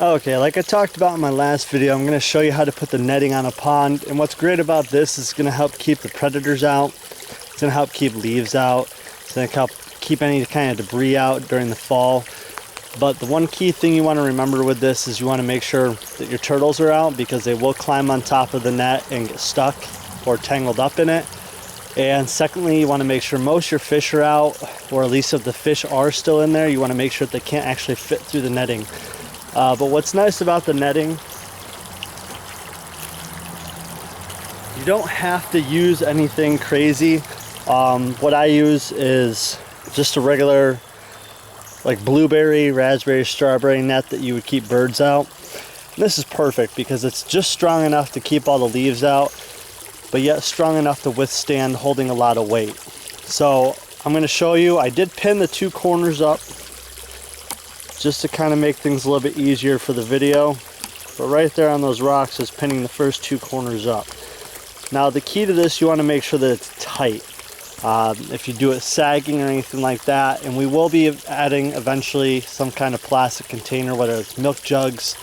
Okay, like I talked about in my last video, I'm going to show you how to put the netting on a pond. And what's great about this is it's going to help keep the predators out. It's going to help keep leaves out. It's going to help keep any kind of debris out during the fall. But the one key thing you want to remember with this is you want to make sure that your turtles are out, because they will climb on top of the net and get stuck or tangled up in it. And secondly, you want to make sure most of your fish are out, or at least if the fish are still in there, you want to make sure that they can't actually fit through the netting. But what's nice about the netting, you don't have to use anything crazy. What I use is just a regular like blueberry, raspberry, strawberry net that you would keep birds out. And this is perfect because it's just strong enough to keep all the leaves out, but yet strong enough to withstand holding a lot of weight. So I'm going to show you, I did pin the two corners up just to kind of make things a little bit easier for the video. But right there on those rocks is pinning the first two corners up. Now the key to this, you want to make sure that it's tight. If you do it sagging or anything like that, and we will be adding eventually some kind of plastic container, whether it's milk jugs.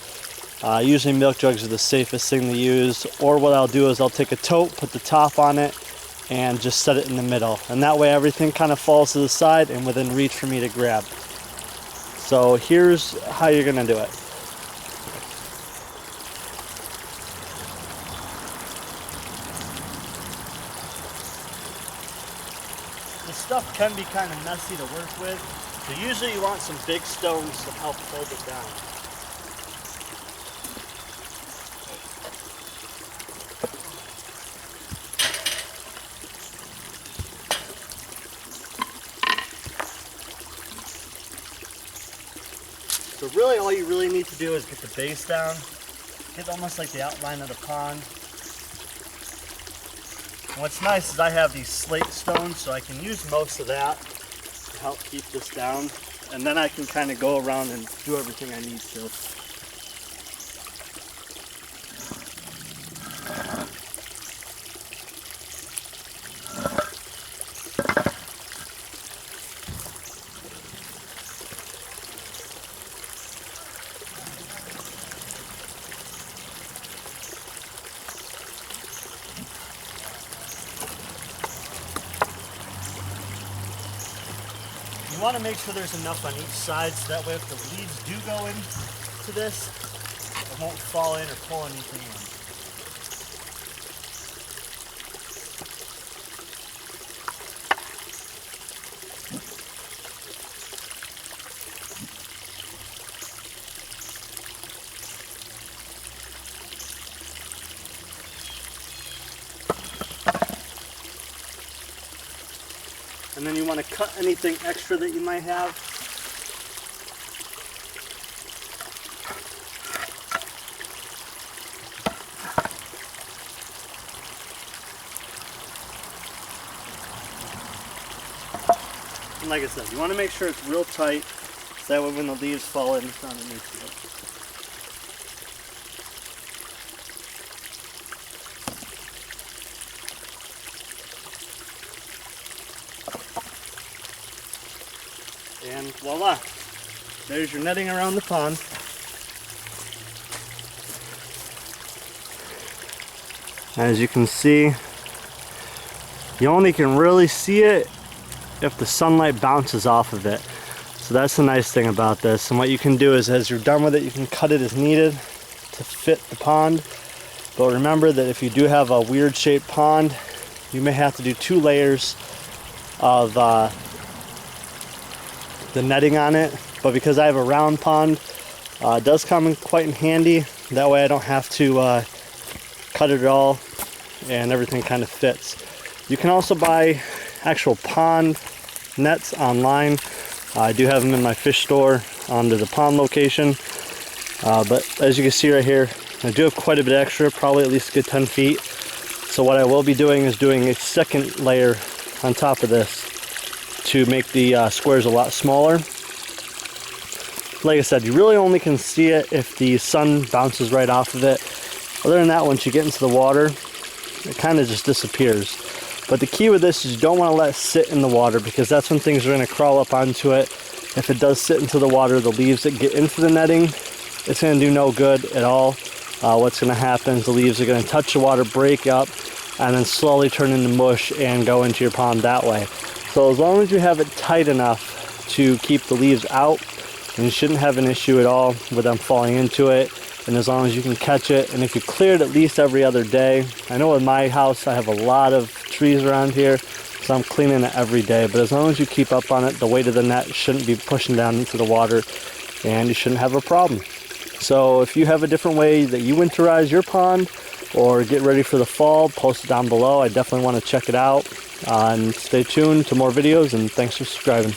Usually milk jugs are the safest thing to use, or what I'll do is I'll take a tote, put the top on it, and just set it in the middle. And that way everything kind of falls to the side and within reach for me to grab. So here's how you're going to do it. This stuff can be kind of messy to work with, so usually you want some big stones to help hold it down. So really all you really need to do is get the base down, get almost like the outline of the pond. And what's nice is I have these slate stones, so I can use most of that to help keep this down. And then I can kind of go around and do everything I need to. You want to make sure there's enough on each side, so that way if the leaves do go into this, it won't fall in or pull anything in. And then you want to cut anything extra that you might have. And like I said, you want to make sure it's real tight, so that way when the leaves fall in, it's not an issue. And voila, there's your netting around the pond. As you can see, you only can really see it if the sunlight bounces off of it. So that's the nice thing about this. And what you can do is, as you're done with it, you can cut it as needed to fit the pond. But remember that if you do have a weird shaped pond, you may have to do 2 layers of the netting on it. But because I have a round pond, it does come in quite in handy. That way I don't have to cut it at all, and everything kind of fits. You can also buy actual pond nets online. I do have them in my fish store under the pond location. But as you can see right here, I do have quite a bit extra, probably at least a good 10 feet. So what I will be doing is doing a second layer on top of this to make the squares a lot smaller. Like I said, you really only can see it if the sun bounces right off of it. Other than that, once you get into the water, it kind of just disappears. But the key with this is you don't want to let it sit in the water, because that's when things are going to crawl up onto it. If it does sit into the water, the leaves that get into the netting it's going to do no good at all. What's going to happen is the leaves are going to touch the water, break up, and then slowly turn into mush and go into your pond that way. So as long as you have it tight enough to keep the leaves out, and you shouldn't have an issue at all with them falling into it. And as long as you can catch it, and if you clear it at least every other day. I know in my house I have a lot of trees around here, so I'm cleaning it every day. But as long as you keep up on it, the weight of the net shouldn't be pushing down into the water, and you shouldn't have a problem. So if you have a different way that you winterize your pond or get ready for the fall, post it down below. I definitely want to check it out. And stay tuned to more videos, and thanks for subscribing.